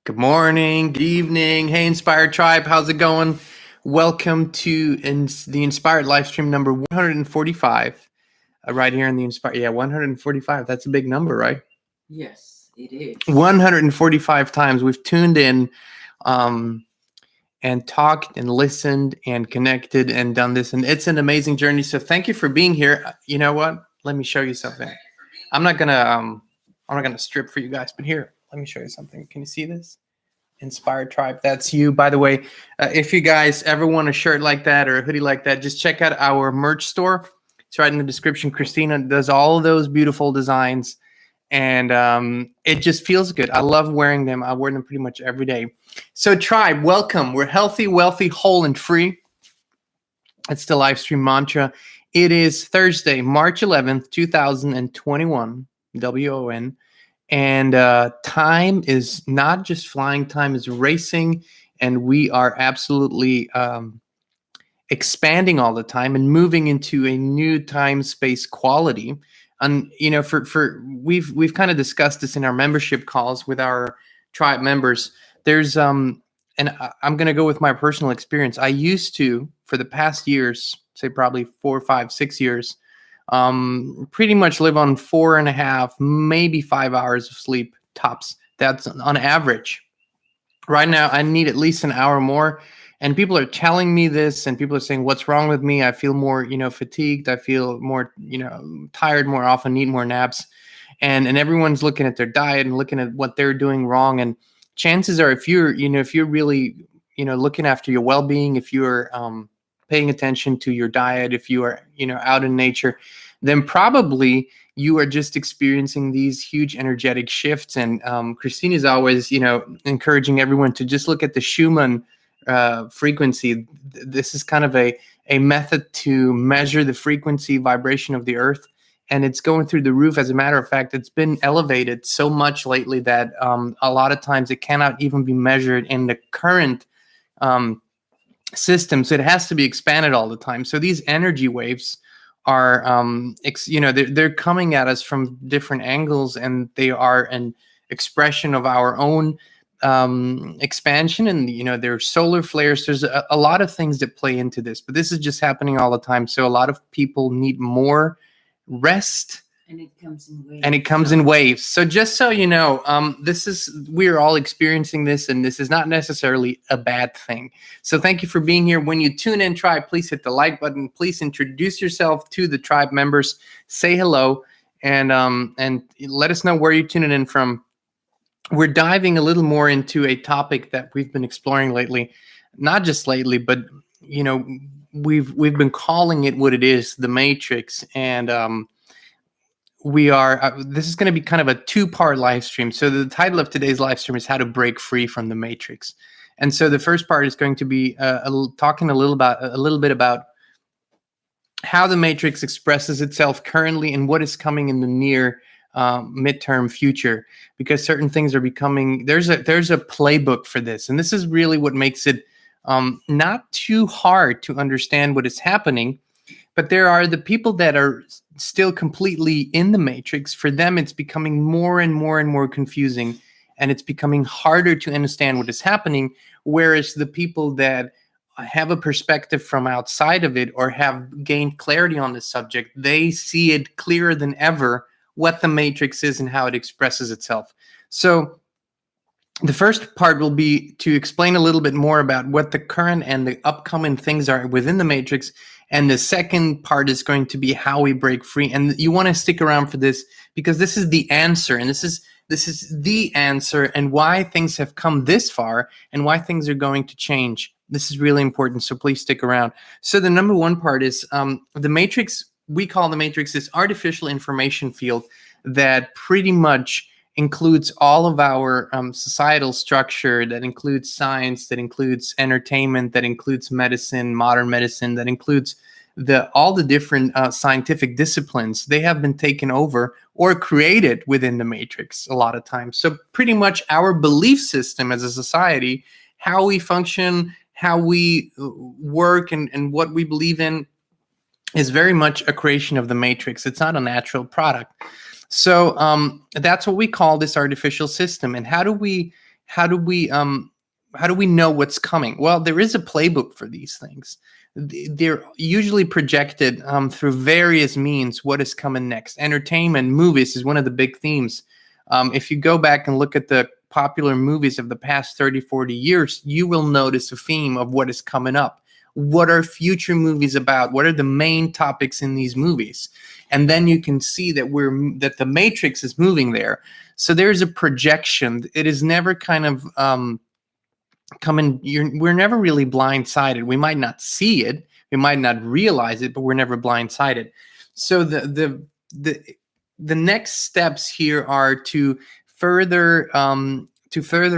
Good morning, good evening. Hey, Inspired Tribe, how's it going? Welcome to the Inspired Livestream number 145, right here in the Inspired. Yeah, 145. That's a big number, right? Yes, it is. 145 times we've tuned in and talked and listened and connected and done this. And it's an amazing journey. So thank you for being here. You know what? Let me show you something. I'm not gonna strip for you guys, but here, let me show you something. Can you see this? Inspired Tribe, that's you. By the way, if you guys ever want a shirt like that or a hoodie like that, just check out our merch store. It's right in the description. Christina does all of those beautiful designs, and it just feels good. I love wearing them. I wear them pretty much every day. So Tribe, welcome. We're healthy, wealthy, whole, and free. It's the live stream mantra. It is Thursday, March 11th, 2021, WON. And time is not just flying, time is racing, and we are absolutely expanding all the time and moving into a new time-space quality. And we've kind of discussed this in our membership calls with our tribe members. There's and I'm going to go with my personal experience. I used to, for the past years, say probably 4, 5, 6 years, pretty much live on 4.5, maybe 5 hours of sleep tops. That's on average. Right now, I need at least an hour more. And people are telling me this, and people are saying, what's wrong with me? I feel more, fatigued. I feel more, tired more often, need more naps. And everyone's looking at their diet and looking at what they're doing wrong. And chances are, if you're really, looking after your well-being, if you're paying attention to your diet, if you are, out in nature, then probably you are just experiencing these huge energetic shifts. And Christine is always, encouraging everyone to just look at the Schumann frequency. This is kind of a method to measure the frequency vibration of the earth. And it's going through the roof. As a matter of fact, it's been elevated so much lately that a lot of times it cannot even be measured in the current system. So it has to be expanded all the time. So these energy waves are, they're coming at us from different angles, and they are an expression of our own expansion. And, there are solar flares. There's a lot of things that play into this, but this is just happening all the time. So a lot of people need more rest. And it comes in waves. And it comes in waves. So just so you know, we're all experiencing this, and this is not necessarily a bad thing. So thank you for being here. When you tune in, Tribe, please hit the like button. Please introduce yourself to the Tribe members. Say hello, and let us know where you're tuning in from. We're diving a little more into a topic that we've been exploring lately. Not just lately, but we've been calling it what it is, the Matrix. And we are this is going to be kind of a 2-part live stream. So the title of today's live stream is how to break free from the Matrix. And so the first part is going to be talking a little bit about how the Matrix expresses itself currently and what is coming in the near midterm future, because certain things are becoming, there's a playbook for this. And this is really what makes it not too hard to understand what is happening. But there are the people that are still completely in the Matrix. For them, it's becoming more and more and more confusing, and it's becoming harder to understand what is happening. Whereas the people that have a perspective from outside of it, or have gained clarity on the subject, they see it clearer than ever what the Matrix is and how it expresses itself. So the first part will be to explain a little bit more about what the current and the upcoming things are within the Matrix. And the second part is going to be how we break free. And you want to stick around for this, because this is the answer. And this is the answer, and why things have come this far and why things are going to change. This is really important. So please stick around. So the number one part is the Matrix. We call the Matrix this artificial information field that pretty much includes all of our societal structure, that includes science, that includes entertainment, that includes medicine, modern medicine, that includes all the different scientific disciplines. They have been taken over or created within the Matrix a lot of times. So pretty much our belief system as a society, how we function, how we work, and what we believe in is very much a creation of the Matrix. It's not a natural product. So that's what we call this artificial system. And how do we how do we know what's coming? Well, there is a playbook for these things. They're usually projected through various means. What is coming next? Entertainment, movies is one of the big themes. If you go back and look at the popular movies of the past 30, 40 years, you will notice a theme of what is coming up. What are future movies about? What are the main topics in these movies? And then you can see that the Matrix is moving there. So there's a projection. It is never kind of we're never really blindsided. We might not see it, we might not realize it, but we're never blindsided. So the next steps here are to further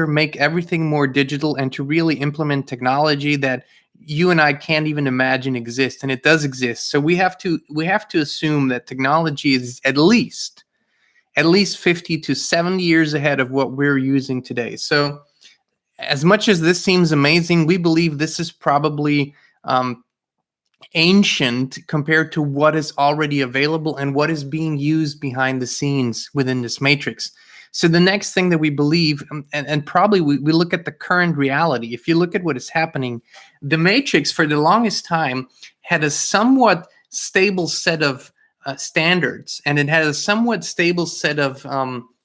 make everything more digital and to really implement technology that you and I can't even imagine exists, and it does exist. So we have to assume that technology is at least 50 to 70 years ahead of what we're using today. So as much as this seems amazing, we believe this is probably ancient compared to what is already available and what is being used behind the scenes within this matrix. So the next thing that we believe, and probably we look at the current reality. If you look at what is happening, the matrix for the longest time had a somewhat stable set of standards, and it had a somewhat stable set of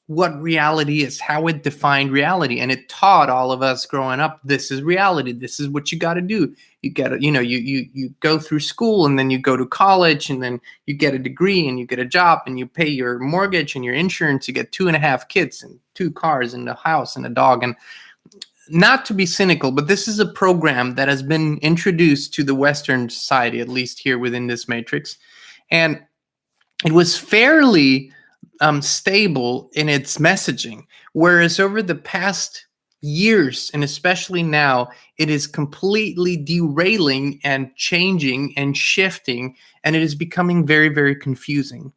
what reality is, how it defined reality. And it taught all of us growing up, this is reality. This is what you got to do. You got to, you go through school, and then you go to college, and then you get a degree, and you get a job, and you pay your mortgage and your insurance. You get 2.5 kids and 2 cars and a house and a dog. And not to be cynical, but this is a program that has been introduced to the Western society, at least here within this matrix. And it was fairly stable in its messaging, whereas over the past years, and especially now, it is completely derailing and changing and shifting, and it is becoming very, very confusing.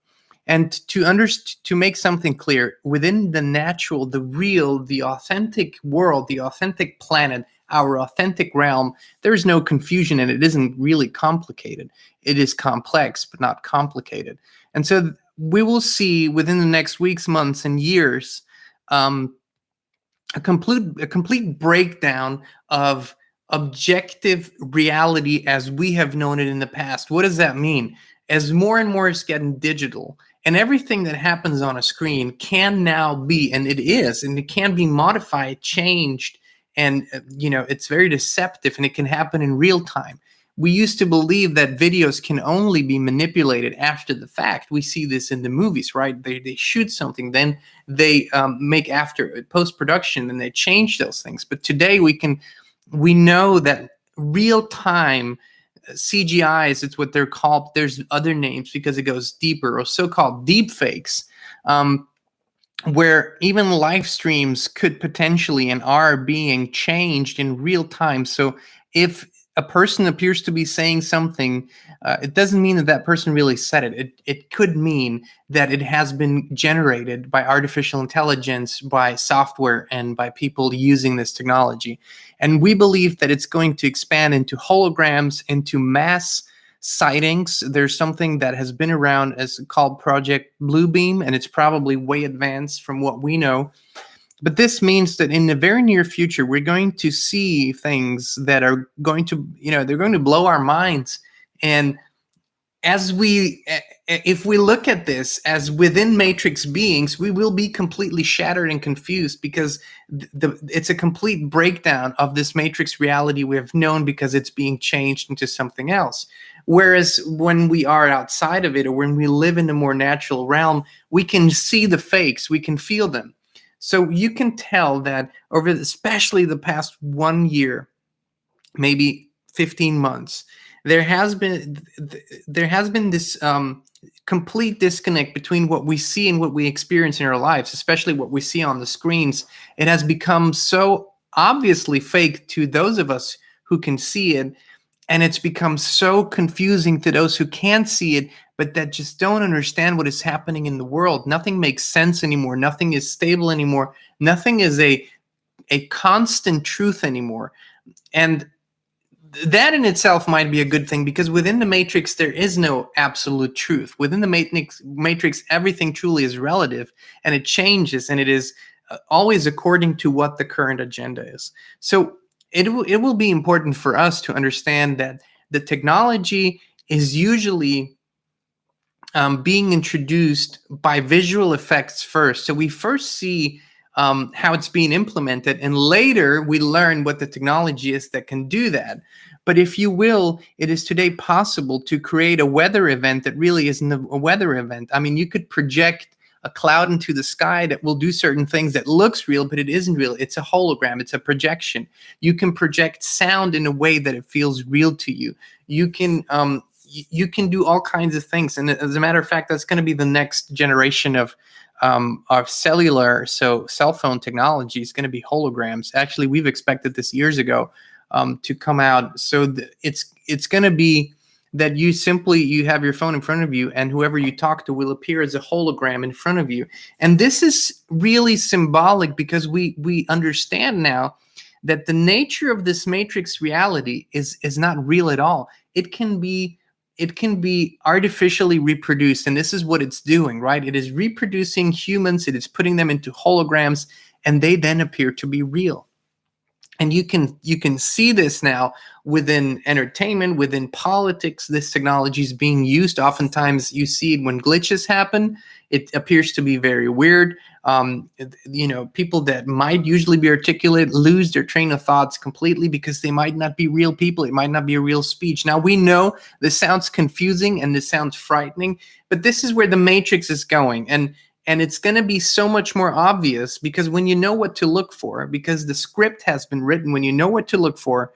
And to make something clear, within the natural, the real, the authentic world, the authentic planet, our authentic realm, there is no confusion, and it isn't really complicated. It is complex, but not complicated. And so we will see within the next weeks, months, and years a complete breakdown of objective reality as we have known it in the past. What does that mean? As more and more is getting digital, and everything that happens on a screen can now be, and it is, and it can be modified, changed, and it's very deceptive, and it can happen in real time. We used to believe that videos can only be manipulated after the fact. We see this in the movies, right? They shoot something, then they make after post-production, and they change those things. But today we know that real-time CGIs, it's what they're called. There's other names because it goes deeper, or so-called deep fakes, where even live streams could potentially and are being changed in real time. So if a person appears to be saying something, it doesn't mean that person really said it. It could mean that it has been generated by artificial intelligence, by software, and by people using this technology. And we believe that it's going to expand into holograms, into mass sightings. There's something that has been around as called Project Bluebeam, and it's probably way advanced from what we know. But this means that in the very near future, we're going to see things that are going to, they're going to blow our minds. And if we look at this as within matrix beings, we will be completely shattered and confused, because it's a complete breakdown of this matrix reality we have known, because it's being changed into something else. Whereas when we are outside of it, or when we live in a more natural realm, we can see the fakes, we can feel them. So you can tell that over especially the past 1 year, maybe 15 months, there has been this complete disconnect between what we see and what we experience in our lives, especially what we see on the screens. It has become so obviously fake to those of us who can see it, and it's become so confusing to those who can't see it, but that just don't understand what is happening in the world. Nothing makes sense anymore. Nothing is stable anymore. Nothing is a constant truth anymore. And that in itself might be a good thing, because within the matrix, there is no absolute truth. Within the matrix, everything truly is relative, and it changes, and it is always according to what the current agenda is. So it will be important for us to understand that the technology is usually being introduced by visual effects first. So we first see how it's being implemented, and later we learn what the technology is that can do that. But if you will, it is today possible to create a weather event that really isn't a weather event. I mean, you could project a cloud into the sky that will do certain things that looks real, but it isn't real. It's a hologram. It's a projection. You can project sound in a way that it feels real to you. You can do all kinds of things. And as a matter of fact, that's going to be the next generation of cellular, so cell phone technology is going to be holograms. Actually, we've expected this years ago to come out. So it's going to be that you have your phone in front of you, and whoever you talk to will appear as a hologram in front of you. And this is really symbolic because we understand now that the nature of this matrix reality is not real at all. It can be artificially reproduced, and this is what it's doing, right? It is reproducing humans, it is putting them into holograms, and they then appear to be real. And you can see this now within entertainment, within politics. This technology is being used. Oftentimes you see it when glitches happen. It appears to be very weird. People that might usually be articulate lose their train of thoughts completely because they might not be real people. It might not be a real speech. Now, we know this sounds confusing and this sounds frightening, but this is where the Matrix is going. And it's going to be so much more obvious because when you know what to look for, because the script has been written, when you know what to look for,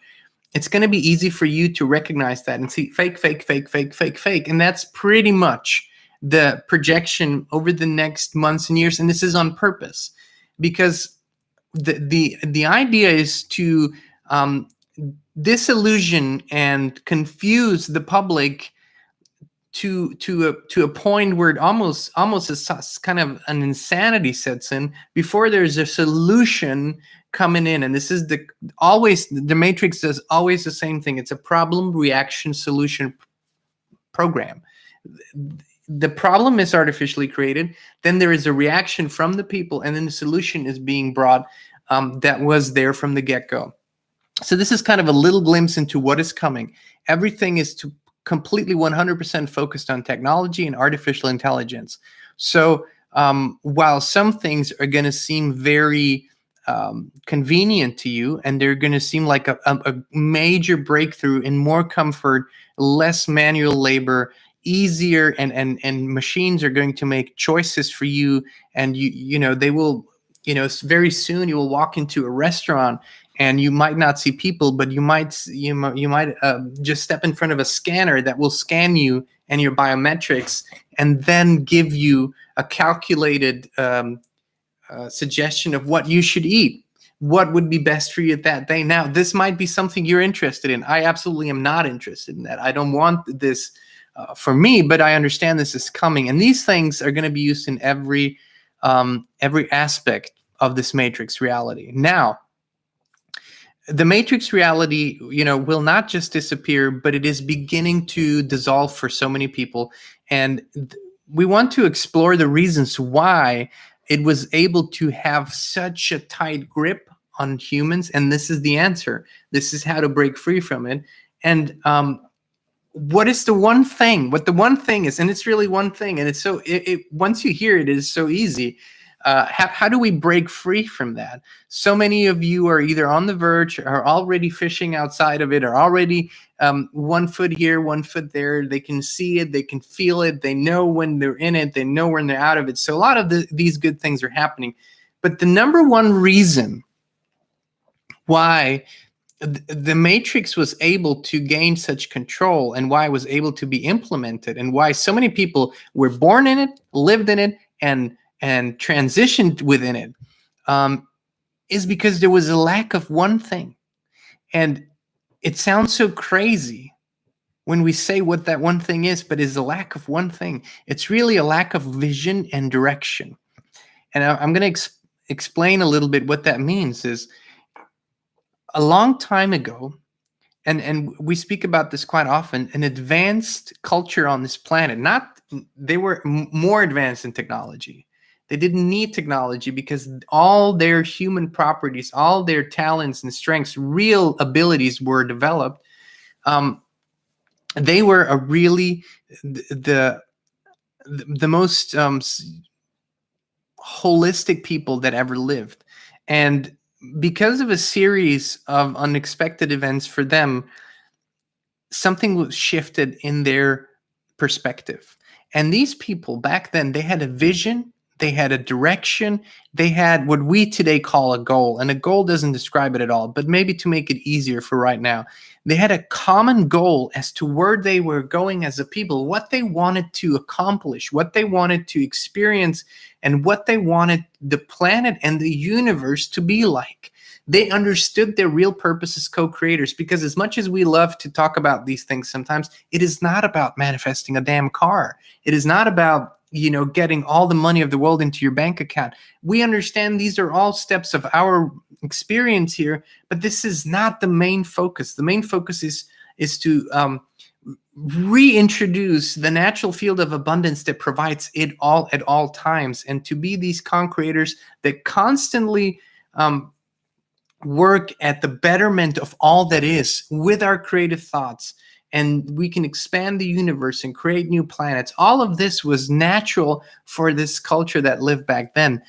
it's going to be easy for you to recognize that and see fake, fake, fake, fake, fake, fake. And that's pretty much the projection over the next months and years. And this is on purpose because the idea is to disillusion and confuse the public to a point where it almost a kind of an insanity sets in before there's a solution coming in. And this is the Matrix does always the same thing. It's a problem, reaction, solution program. The problem is artificially created, then there is a reaction from the people, and then the solution is being brought that was there from the get-go. So this is kind of a little glimpse into what is coming. Everything is completely 100% focused on technology and artificial intelligence. So while some things are going to seem very convenient to you, and they're going to seem like a major breakthrough in more comfort, less manual labor, easier, and machines are going to make choices for you, and they will, very soon you will walk into a restaurant and you might not see people, but you might just step in front of a scanner that will scan you and your biometrics and then give you a calculated suggestion of what you should eat, what would be best for you at that day. Now, this might be something you're interested in. I absolutely am not interested in that. I don't want this for me, but I understand this is coming. And these things are going to be used in every aspect of this Matrix reality. Now, the Matrix reality, will not just disappear, but it is beginning to dissolve for so many people. And we want to explore the reasons why it was able to have such a tight grip on humans. And this is the answer. This is how to break free from it. And what the one thing is, and it's really one thing. And it's once you hear it, it is so easy. How do we break free from that? So many of you are either on the verge, are already fishing outside of it, are already 1 foot here, 1 foot there. They can see it, they can feel it, they know when they're in it, they know when they're out of it. So a lot of these good things are happening. But the number one reason why the Matrix was able to gain such control, and why it was able to be implemented, and why so many people were born in it, lived in it, and transitioned within it, is because there was a lack of one thing. And it sounds so crazy when we say what that one thing is, but it's a lack of one thing. It's really a lack of vision and direction. And I'm going to explain a little bit what that means. Is a long time ago, and we speak about this quite often, an advanced culture on this planet, they were more advanced in technology, They didn't need technology because all their human properties, all their talents and strengths, real abilities were developed. They were a really the most holistic people that ever lived. And because of a series of unexpected events for them, something was shifted in their perspective. And these people back then, they had a vision, they had a direction, they had what we today call a goal. And a goal doesn't describe it at all, but maybe to make it easier for right now, they had a common goal as to where they were going as a people, what they wanted to accomplish, what they wanted to experience, and what they wanted the planet and the universe to be like. They understood their real purpose as co-creators, because as much as we love to talk about these things sometimes, it is not about manifesting a damn car. It is not about, getting all the money of the world into your bank account. We understand these are all steps of our experience here, but this is not the main focus. The main focus is to reintroduce the natural field of abundance that provides it all at all times, and to be these co-creators that constantly work at the betterment of all that is with our creative thoughts, and we can expand the universe and create new planets. All of this was natural for this culture that lived back then.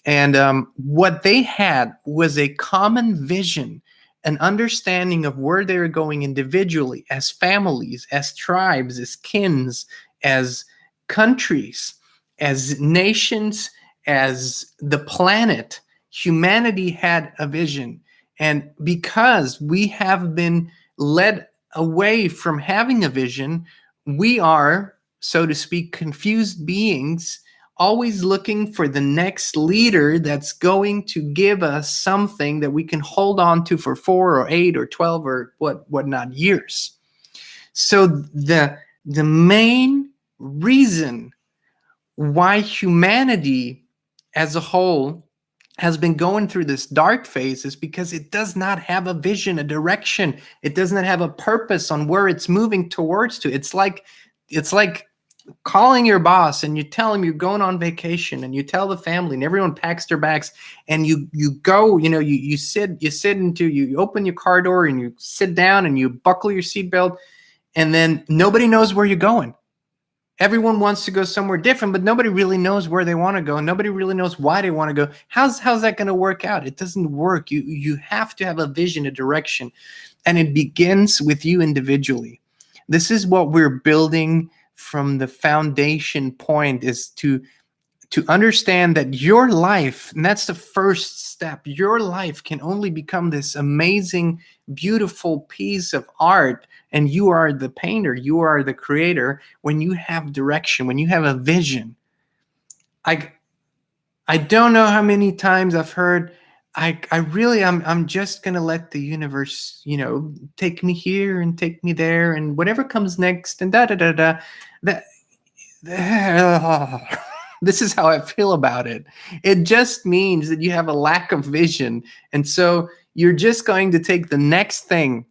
And what they had was a common vision, an understanding of where they were going individually, as families, as tribes, as kins, as countries, as nations, as the planet. Humanity had a vision. And because we have been led away from having a vision, we are, so to speak, confused beings, always looking for the next leader that's going to give us something that we can hold on to for 4 or 8 or 12 or whatnot years. So the main reason why humanity as a whole has been going through this dark phase is because it does not have a vision, a direction. It does not have a purpose on where it's moving towards to. It's like calling your boss and you tell him you're going on vacation, and you tell the family, and everyone packs their bags, and you go, you open your car door and you sit down and you buckle your seatbelt, and then nobody knows where you're going. Everyone wants to go somewhere different, but nobody really knows where they want to go. Nobody really knows why they want to go. How's that going to work out? It doesn't work. You have to have a vision, a direction, and it begins with you individually. This is what we're building from the foundation point, is to understand that your life, and that's the first step, your life can only become this amazing, beautiful piece of art, and you are the painter, you are the creator, when you have direction, when you have a vision. I don't know how many times I've heard, I'm just gonna let the universe, take me here and take me there, and whatever comes next, and da da da da. This is how I feel about it. It just means that you have a lack of vision, and so you're just going to take the next thing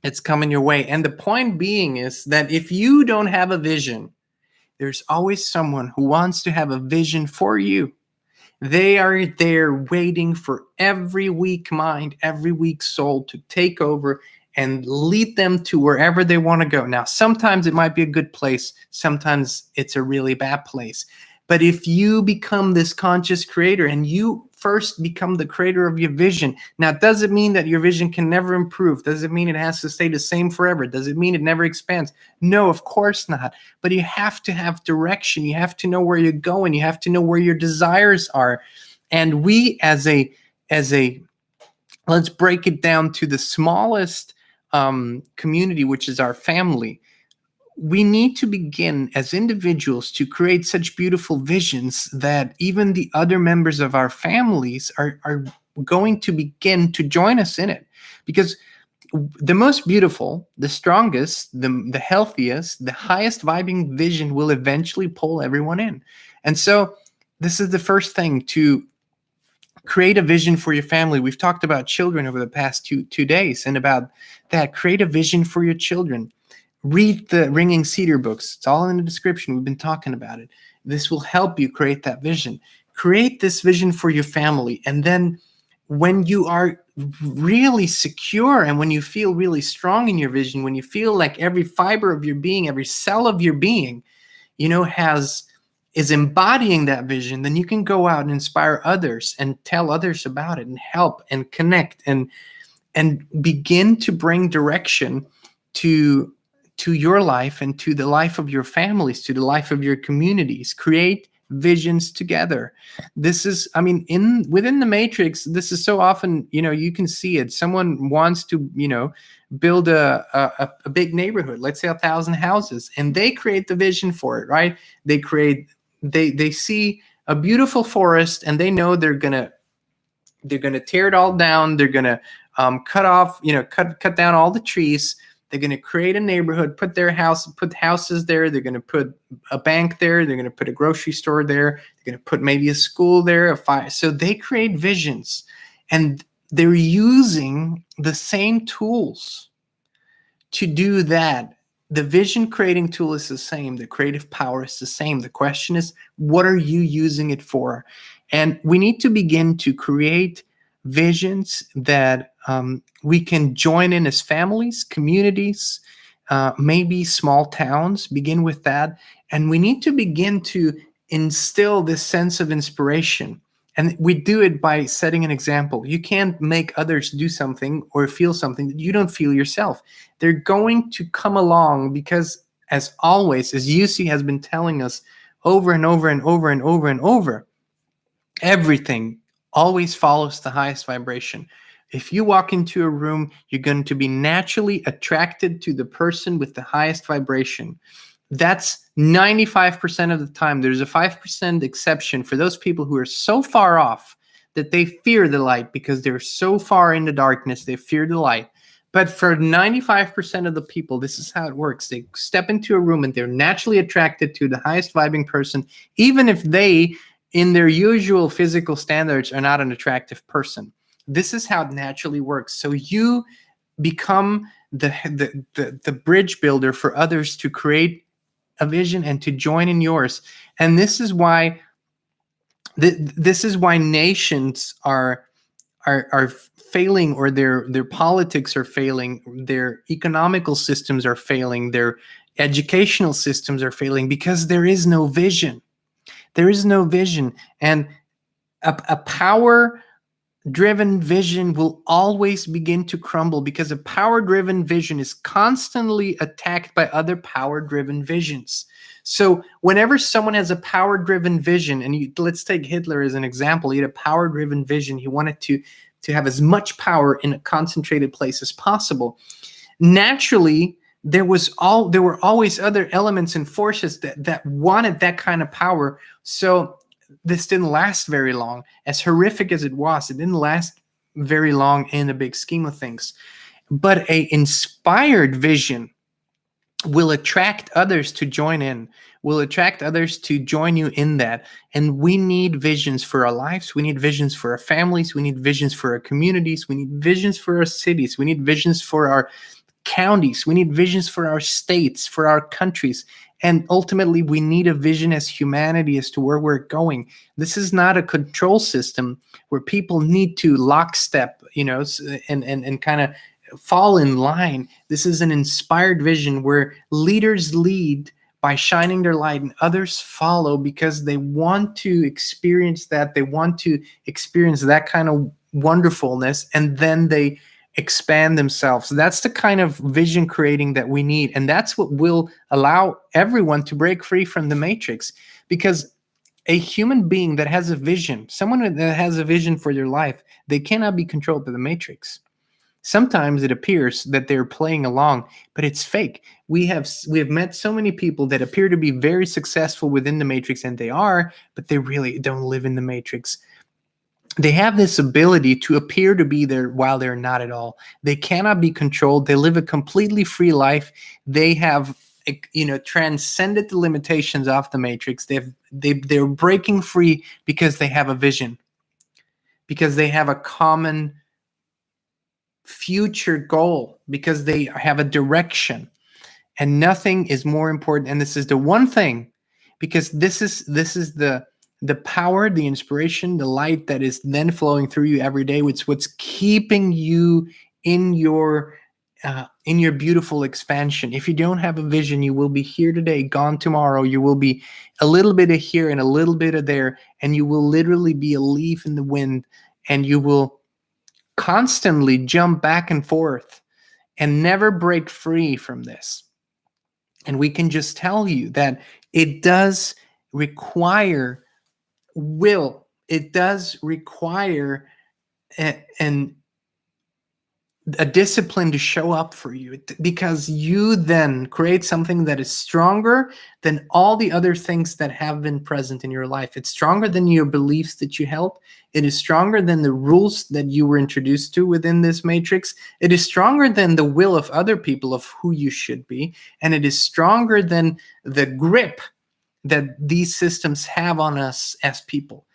that's coming your way. And the point being is that if you don't have a vision, there's always someone who wants to have a vision for you. They are there waiting for every weak mind, every weak soul to take over and lead them to wherever they want to go. Now, sometimes it might be a good place. Sometimes it's a really bad place. But if you become this conscious creator, and you first become the creator of your vision, now, does it mean that your vision can never improve? Does it mean it has to stay the same forever? Does it mean it never expands? No, of course not. But you have to have direction. You have to know where you're going. You have to know where your desires are. And we as a let's break it down to the smallest community, which is our family. We need to begin as individuals to create such beautiful visions that even the other members of our families are going to begin to join us in it. Because the most beautiful, the strongest, the healthiest, the highest vibing vision will eventually pull everyone in. And so this is the first thing, to create a vision for your family. We've talked about children over the past two days, and about that. Create a vision for your children. Read the Ringing Cedar books. It's all in the description. We've been talking about it. This will help you create that vision. Create this vision for your family. And then when you are really secure and when you feel really strong in your vision, when you feel like every fiber of your being, every cell of your being, is embodying that vision, then you can go out and inspire others and tell others about it and help and connect and begin to bring direction to your life and to the life of your families, to the life of your communities. Create visions together. This is, I mean, within the matrix, this is so often, you can see it. Someone wants to, build a big neighborhood, let's say 1,000 houses, and they create the vision for it, right? They see a beautiful forest, and they know they're gonna tear it all down. They're gonna cut down all the trees. They're gonna create a neighborhood, put houses there. They're gonna put a bank there. They're gonna put a grocery store there. They're gonna put maybe a school there, a fire. So they create visions, and they're using the same tools to do that. The vision creating tool is the same. The creative power is the same. The question is, what are you using it for? And we need to begin to create visions that we can join in as families, communities, maybe small towns. Begin with that. And we need to begin to instill this sense of inspiration. And we do it by setting an example. You can't make others do something or feel something that you don't feel yourself. They're going to come along because, as always, as EUCY has been telling us over and over and over and over and over, everything always follows the highest vibration. If you walk into a room, you're going to be naturally attracted to the person with the highest vibration. That's 95% of the time. There's a 5% exception for those people who are so far off that they fear the light because they're so far in the darkness, they fear the light. But for 95% of the people, this is how it works. They step into a room and they're naturally attracted to the highest vibing person, even if they, in their usual physical standards, are not an attractive person. This is how it naturally works. So you become the bridge builder for others to create a vision and to join in yours. And this is why nations are failing, or their politics are failing, their economical systems are failing, their educational systems are failing, because there is no vision. There is no vision. And a power-driven vision will always begin to crumble, because a power-driven vision is constantly attacked by other power-driven visions. So whenever someone has a power-driven vision, and let's take Hitler as an example, he had a power-driven vision. He wanted to have as much power in a concentrated place as possible. Naturally, there were always other elements and forces that wanted that kind of power. So this didn't last very long. As horrific as it was, it didn't last very long in the big scheme of things. But an inspired vision will attract others to join in, will attract others to join you in that. And we need visions for our lives. We need visions for our families. We need visions for our communities. We need visions for our cities. We need visions for our counties. We need visions for our states, for our countries. And ultimately, we need a vision as humanity as to where we're going. This is not a control system where people need to lockstep, and kind of fall in line. This is an inspired vision where leaders lead by shining their light and others follow because they want to experience that. They want to experience that kind of wonderfulness, and then they expand themselves. That's the kind of vision creating that we need. And that's what will allow everyone to break free from the matrix, because a human being that has a vision, someone that has a vision for their life, they cannot be controlled by the matrix. Sometimes it appears that they're playing along, but it's fake. We have met so many people that appear to be very successful within the matrix, and they are, but they really don't live in the matrix. They have this ability to appear to be there while they're not at all. They cannot be controlled. They live a completely free life. They have, transcended the limitations of the matrix. They're breaking free because they have a vision, because they have a common future goal, because they have a direction. And nothing is more important. And this is the one thing because this is the power, the inspiration, the light that is then flowing through you every day. It's what's keeping you in your beautiful expansion. If you don't have a vision, you will be here today, gone tomorrow. You will be a little bit of here and a little bit of there, and you will literally be a leaf in the wind, and you will constantly jump back and forth and never break free from this. And we can just tell you that it does require will. It does require an a discipline to show up for you, because you then create something that is stronger than all the other things that have been present in your life. It's stronger than your beliefs that you held. It is stronger than the rules that you were introduced to within this matrix. It is stronger than the will of other people of who you should be. And it is stronger than the grip that these systems have on us as people.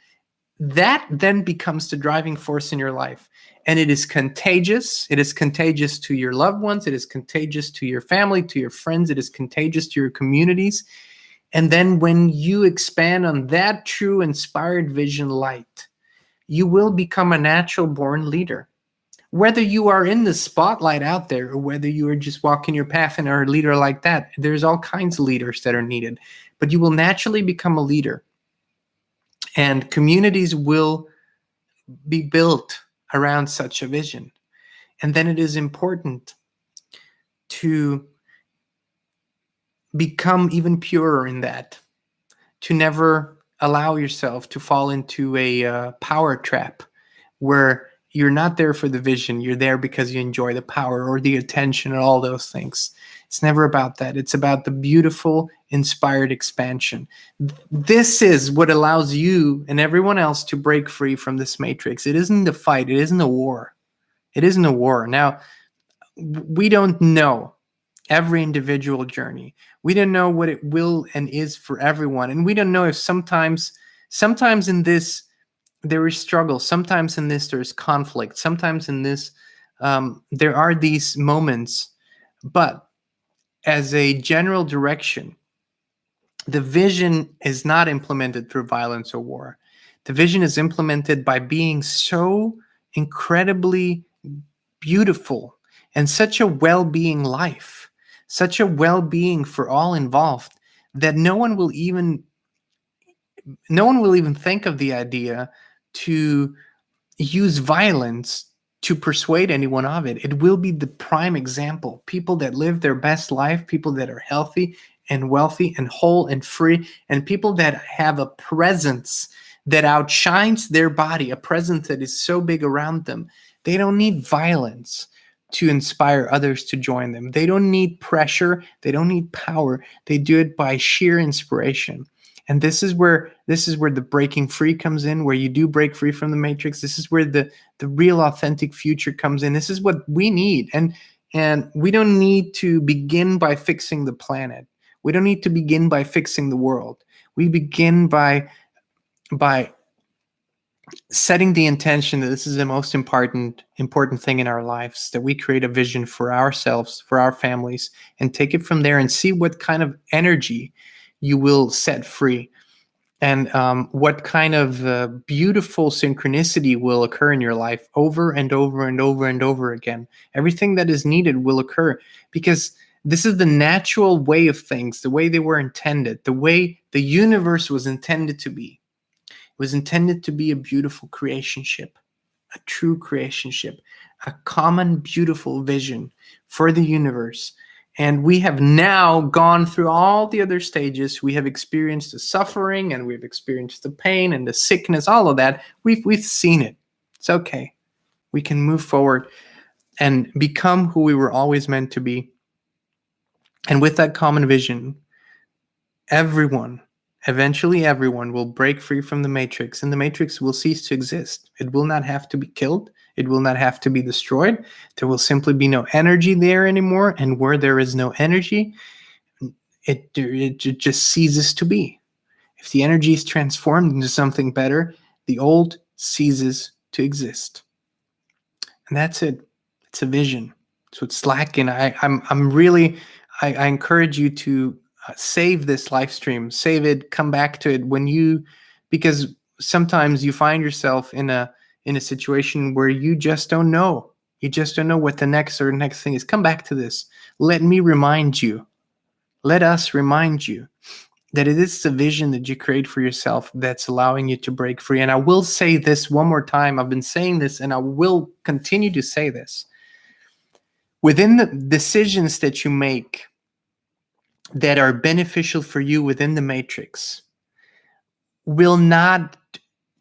That then becomes the driving force in your life. And it is contagious. It is contagious to your loved ones. It is contagious to your family, to your friends. It is contagious to your communities. And then when you expand on that true inspired vision light, you will become a natural born leader. Whether you are in the spotlight out there or whether you are just walking your path and are a leader like that, there's all kinds of leaders that are needed. But you will naturally become a leader. And communities will be built around such a vision. And then it is important to become even purer in that, to never allow yourself to fall into a power trap where you're not there for the vision, you're there because you enjoy the power or the attention and all those things. It's never about that. It's about the beautiful, inspired expansion. This is what allows you and everyone else to break free from this matrix. It isn't a fight. It isn't a war. It isn't a war. Now, we don't know every individual journey. We don't know what it will and is for everyone. And we don't know if sometimes in this, there is struggle. Sometimes in this, there's conflict. Sometimes in this, there are these moments. But as a general direction, the vision is not implemented through violence or war. The vision is implemented by being so incredibly beautiful and such a well-being life, such a well-being for all involved, that no one will even think of the idea to use violence to persuade anyone of it. It will be the prime example. People that live their best life, people that are healthy and wealthy and whole and free, and people that have a presence that outshines their body, a presence that is so big around them. They don't need violence to inspire others to join them. They don't need pressure. They don't need power. They do it by sheer inspiration. And this is where the breaking free comes in, where you do break free from the matrix. This is where the real authentic future comes in. This is what we need. And we don't need to begin by fixing the planet. We don't need to begin by fixing the world. We begin by setting the intention that this is the most important thing in our lives, that we create a vision for ourselves, for our families, and take it from there and see what kind of energy you will set free, and what kind of beautiful synchronicity will occur in your life over and over and over and over again. Everything that is needed will occur, because this is the natural way of things, the way they were intended, the way the universe was intended to be. It was intended to be a beautiful creationship, a true creationship, a common beautiful vision for the universe. And we have now gone through all the other stages. We have experienced the suffering, and we've experienced the pain and the sickness, all of that. We've seen it. It's okay. We can move forward and become who we were always meant to be. And with that common vision, eventually everyone will break free from the matrix, and the matrix will cease to exist. It will not have to be killed. It will not have to be destroyed. There will simply be no energy there anymore. And where there is no energy, it just ceases to be. If the energy is transformed into something better, the old ceases to exist. And that's it. It's a vision. It's what's lacking. I encourage you to save this live stream, save it, come back to it because sometimes you find yourself in a situation where you just don't know. You just don't know what the next thing is. Come back to this. Let me remind you. Let us remind you that it is the vision that you create for yourself that's allowing you to break free. And I will say this one more time. I've been saying this and I will continue to say this. Within the decisions that you make that are beneficial for you within the matrix will not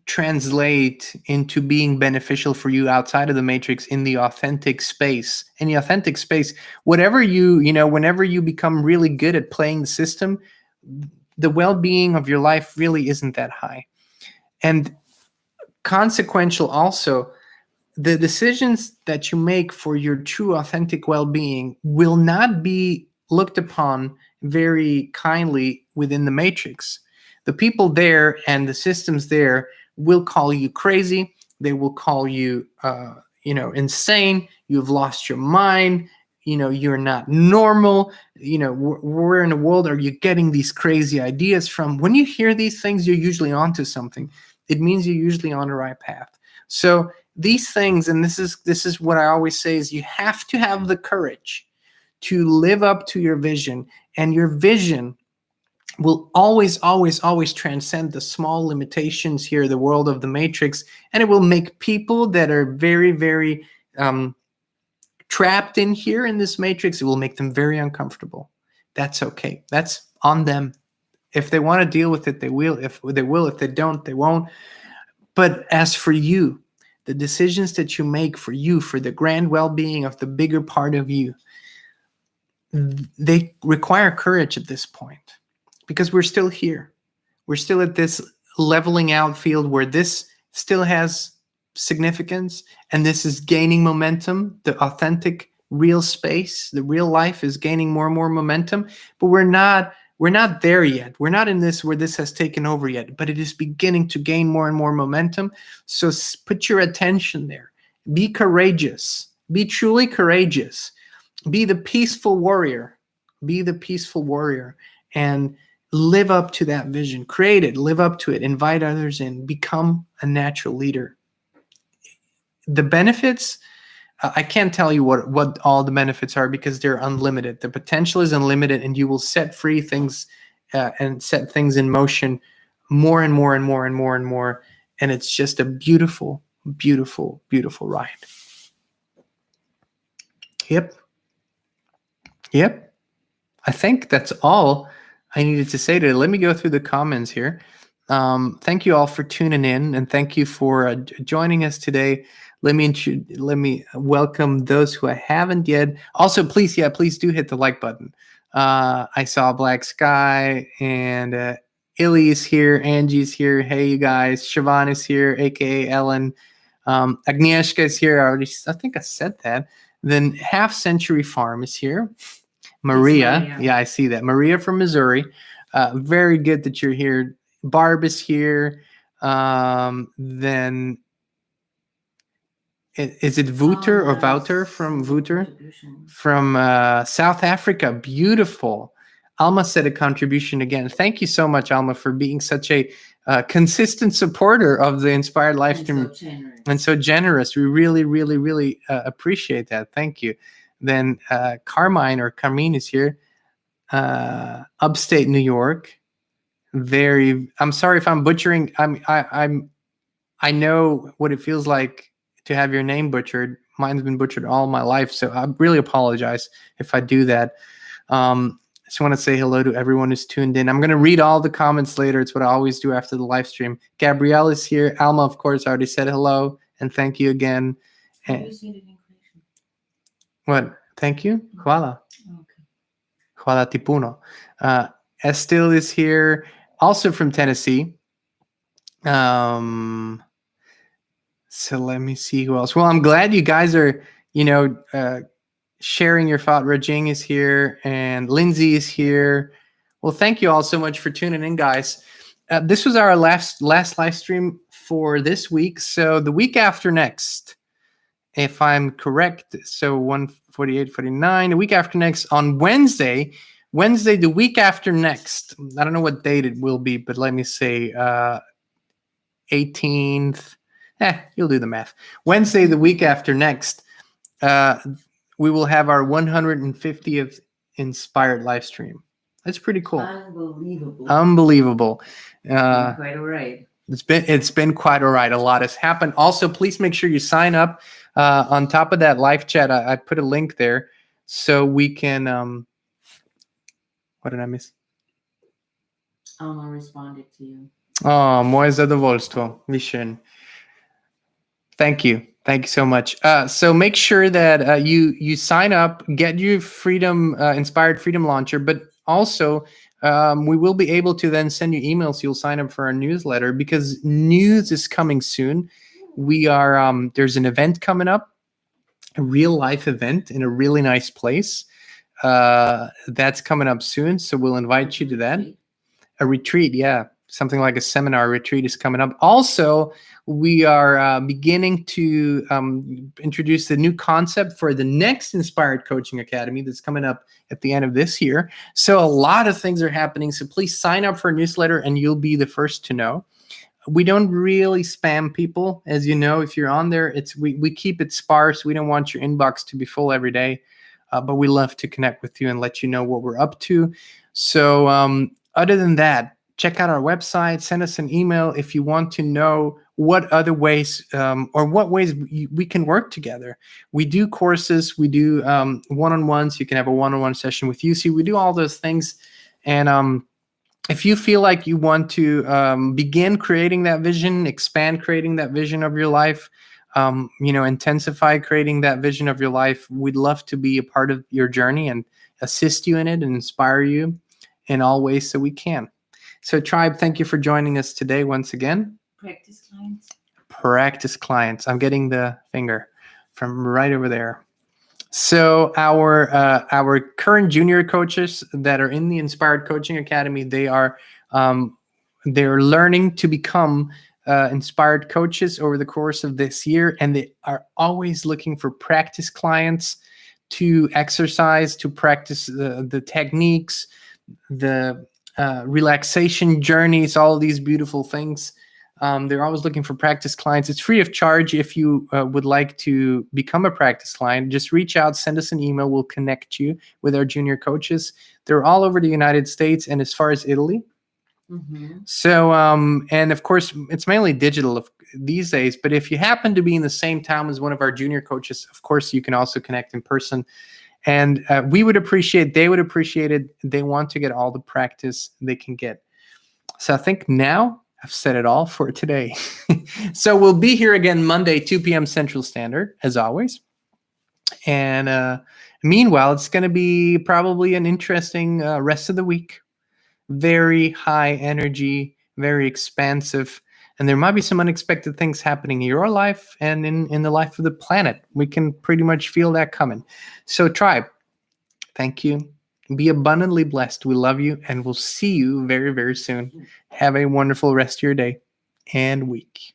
translate into being beneficial for you outside of the matrix in the authentic space. In the authentic space, whenever you become really good at playing the system, the well-being of your life really isn't that high. And consequential also, the decisions that you make for your true authentic well-being will not be looked upon very kindly within the matrix. The people there and the systems there will call you crazy. They will call you, insane. You've lost your mind. You're not normal. We're in a world. Are you getting these crazy ideas from? When you hear these things, you're usually onto something. It means you're usually on the right path. So these things, and this is what I always say, is you have to have the courage to live up to your vision, and your vision will always, always, always transcend the small limitations here, the world of the matrix, and it will make people that are very, very trapped in here in this matrix, it will make them very uncomfortable. That's okay. That's on them. If they want to deal with it, they will. If they don't, they won't. But as for you, the decisions that you make for you, for the grand well-being of the bigger part of you, they require courage at this point. Because we're still here. We're still at this leveling out field where this still has significance and this is gaining momentum. The authentic real space, the real life is gaining more and more momentum, but we're not there yet. We're not in this where this has taken over yet, but it is beginning to gain more and more momentum. So put your attention there. Be courageous. Be truly courageous. Be the peaceful warrior. Be the peaceful warrior. And live up to that vision. Create it. Live up to it. Invite others in. Become a natural leader. The benefits, I can't tell you what all the benefits are because they're unlimited. The potential is unlimited, and you will set free things and set things in motion more and more and more and more and more. And it's just a beautiful, beautiful, beautiful ride. Yep. I think that's all I needed to say today. Let me go through the comments here. Thank you all for tuning in, and thank you for joining us today. Let me welcome those who I haven't yet. Also, please do hit the like button. I saw Black Sky and Illy is here. Angie's here. Hey, you guys. Siobhan is here, aka Ellen. Agnieszka is here. I think I said that. Then Half Century Farm is here. Maria. Yeah, I see that. Maria from Missouri. Very good that you're here. Barb is here. Then is it Wouter or Wouter from Wouter? From South Africa. Beautiful. Alma said a contribution again. Thank you so much, Alma, for being such a consistent supporter of the Inspired Livestream and so generous. We really, really, really appreciate that. Thank you. Then Carmine is here, upstate New York. I'm sorry if I'm butchering. I know what it feels like to have your name butchered. Mine's been butchered all my life, so I really apologize if I do that. Just want to say hello to everyone who's tuned in. I'm going to read all the comments later. It's what I always do after the live stream. Gabrielle is here. Alma, of course, I already said hello, and thank you again. And what? Thank you. Hvala. Okay. Hvala ti puno. Estil is here, also from Tennessee. So let me see who else. Well, I'm glad you guys are, sharing your thought. Rajing is here, and Lindsay is here. Well, thank you all so much for tuning in, guys. This was our last live stream for this week. So the week after next, if I'm correct, so 148, 49, the week after next on Wednesday, Wednesday, the week after next. I don't know what date it will be, but let me say 18th. You'll do the math. Wednesday, the week after next, we will have our 150th Inspired live stream. That's pretty cool. Unbelievable. Quite all right. It's been quite all right. A lot has happened. Also, please make sure you sign up. On top of that live chat, I put a link there so we can. What did I miss? Alma responded to you. Oh, moje zadovoljstvo. Wie schön. Thank you. Thank you so much. So make sure that you sign up, get your Freedom Inspired Freedom Launcher, but also we will be able to then send you emails. You'll sign up for our newsletter because news is coming soon. We are there's an event coming up, a real life event in a really nice place. That's coming up soon, so we'll invite you to that. A retreat, yeah. Something like a seminar retreat is coming up. Also, we are beginning to introduce the new concept for the next Inspired Coaching Academy that's coming up at the end of this year. So a lot of things are happening. So please sign up for a newsletter and you'll be the first to know. We don't really spam people. As you know, if you're on there, we keep it sparse. We don't want your inbox to be full every day, but we love to connect with you and let you know what we're up to. So other than that, check out our website, send us an email if you want to know what other ways or what ways we can work together. We do courses, we do one-on-ones. You can have a one-on-one session with EUCY. We do all those things. And if you feel like you want to begin creating that vision, expand creating that vision of your life, intensify creating that vision of your life, we'd love to be a part of your journey and assist you in it and inspire you in all ways that we can. So Tribe, thank you for joining us today once again. Practice clients. Practice clients. I'm getting the finger from right over there. So our current junior coaches that are in the Inspired Coaching Academy, they're learning to become inspired coaches over the course of this year, and they are always looking for practice clients to exercise, to practice the techniques, the relaxation journeys, all of these beautiful things. They're always looking for practice clients. It's free of charge. If you would like to become a practice client, just reach out, send us an email. We'll connect you with our junior coaches. They're all over the United States and as far as Italy. Mm-hmm. So, and of course, it's mainly digital these days. But if you happen to be in the same town as one of our junior coaches, of course, you can also connect in person. And we would appreciate, they would appreciate it. They want to get all the practice they can get. So I think now I've said it all for today. So we'll be here again Monday, 2 p.m. Central Standard, as always. And meanwhile, it's going to be probably an interesting rest of the week. Very high energy, very expansive. And there might be some unexpected things happening in your life and in the life of the planet. We can pretty much feel that coming. So Tribe, thank you. Be abundantly blessed. We love you, and we'll see you very, very soon. Have a wonderful rest of your day and week.